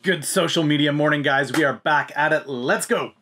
Good social media morning, guys. We are back at it. Let's go.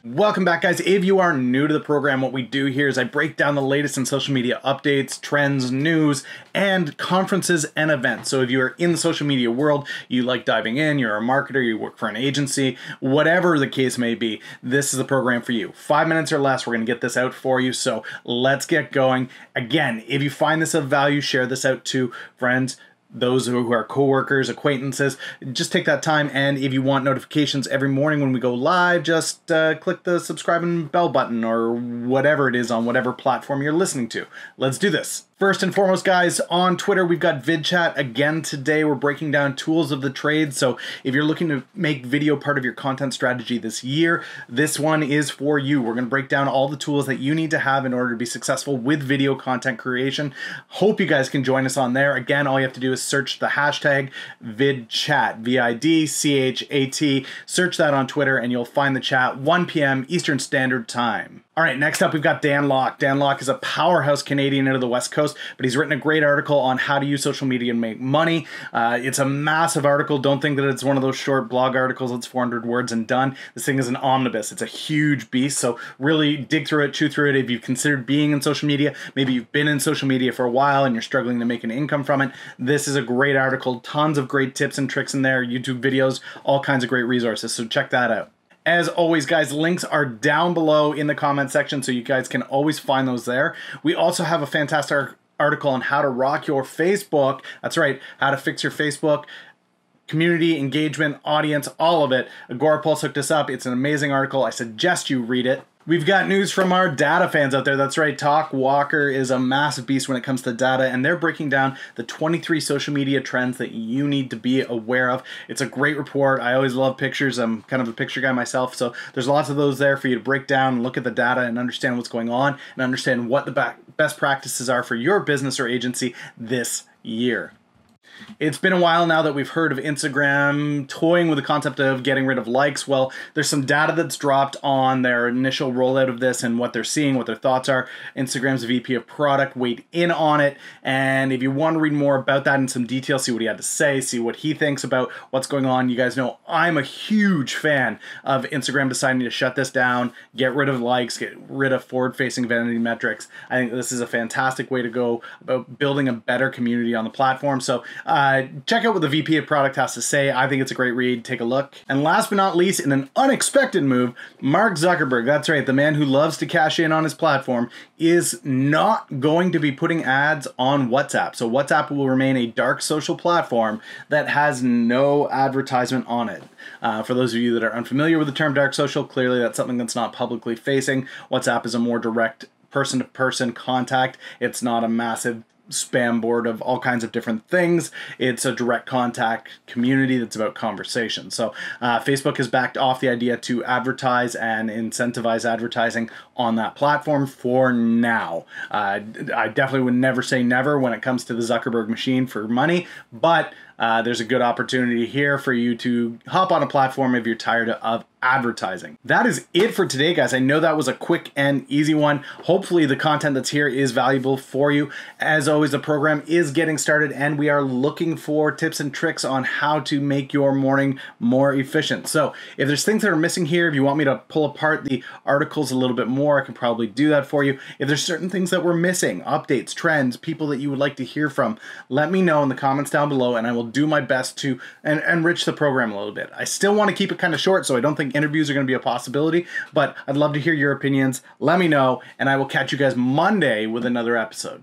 Welcome back, guys. If you are new to the program, what we do here is I break down the latest in social media updates, trends, news, and conferences and events. So if you're in the social media world, you like diving in, you're a marketer, you work for an agency, whatever the case may be, this is the program for you. 5 minutes or less, we're going to get this out for you. So let's get going. Again, if you find this of value, share this out to friends, those who are coworkers, acquaintances. Just take that time, and if you want notifications every morning when we go live, just click the subscribe and bell button or whatever it is on whatever platform you're listening to. Let's do this. First and foremost, guys, on Twitter, we've got VidChat again today. We're breaking down tools of the trade. So if you're looking to make video part of your content strategy this year, this one is for you. We're going to break down all the tools that you need to have in order to be successful with video content creation. Hope you guys can join us on there. Again, all you have to do is search the hashtag VidChat, VidChat. Search that on Twitter and you'll find the chat 1 p.m. Eastern Standard Time. All right, next up, we've got Dan Lok. Dan Lok is a powerhouse Canadian out of the West Coast, but he's written a great article on how to use social media and make money. It's a massive article. Don't think that it's one of those short blog articles that's 400 words and done. This thing is an omnibus. It's a huge beast, so really dig through it, chew through it. If you've considered being in social media, maybe you've been in social media for a while and you're struggling to make an income from it, this is a great article. Tons of great tips and tricks in there, YouTube videos, all kinds of great resources, so check that out. As always, guys, links are down below in the comment section, so you guys can always find those there. We also have a fantastic article on how to rock your Facebook. That's right, how to fix your Facebook. Community, engagement, audience, all of it. Agorapulse hooked us up. It's an amazing article. I suggest you read it. We've got news from our data fans out there. That's right, Talkwalker is a massive beast when it comes to data, and they're breaking down the 23 social media trends that you need to be aware of. It's a great report. I always love pictures. I'm kind of a picture guy myself, so there's lots of those there for you to break down and look at the data and understand what's going on and understand what the best practices are for your business or agency this year. It's been a while now that we've heard of Instagram toying with the concept of getting rid of likes. Well, there's some data that's dropped on their initial rollout of this and what they're seeing, what their thoughts are. Instagram's VP of product weighed in on it. And if you want to read more about that in some detail, see what he had to say, see what he thinks about what's going on. You guys know I'm a huge fan of Instagram deciding to shut this down, get rid of likes, get rid of forward-facing vanity metrics. I think this is a fantastic way to go about building a better community on the platform. So check out what the VP of product has to say. I think it's a great read. Take a look. And last but not least, in an unexpected move, Mark Zuckerberg, that's right, the man who loves to cash in on his platform, is not going to be putting ads on WhatsApp. So WhatsApp will remain a dark social platform that has no advertisement on it. For those of you that are unfamiliar with the term dark social, clearly that's something that's not publicly facing. WhatsApp is a more direct person-to-person contact. It's not a massive spam board of all kinds of different things. It's a direct contact community that's about conversation. So Facebook has backed off the idea to advertise and incentivize advertising on that platform for now. I definitely would never say never when it comes to the Zuckerberg machine for money, but there's a good opportunity here for you to hop on a platform if you're tired of advertising. That is it for today, guys. I know that was a quick and easy one. Hopefully the content that's here is valuable for you. As always, the program is getting started and we are looking for tips and tricks on how to make your morning more efficient. So if there's things that are missing here, if you want me to pull apart the articles a little bit more, I can probably do that for you. If there's certain things that we're missing, updates, trends, people that you would like to hear from, let me know in the comments down below and I will do my best to enrich the program a little bit. I still want to keep it kind of short, so I don't think interviews are going to be a possibility, but I'd love to hear your opinions. Let me know, and I will catch you guys Monday with another episode.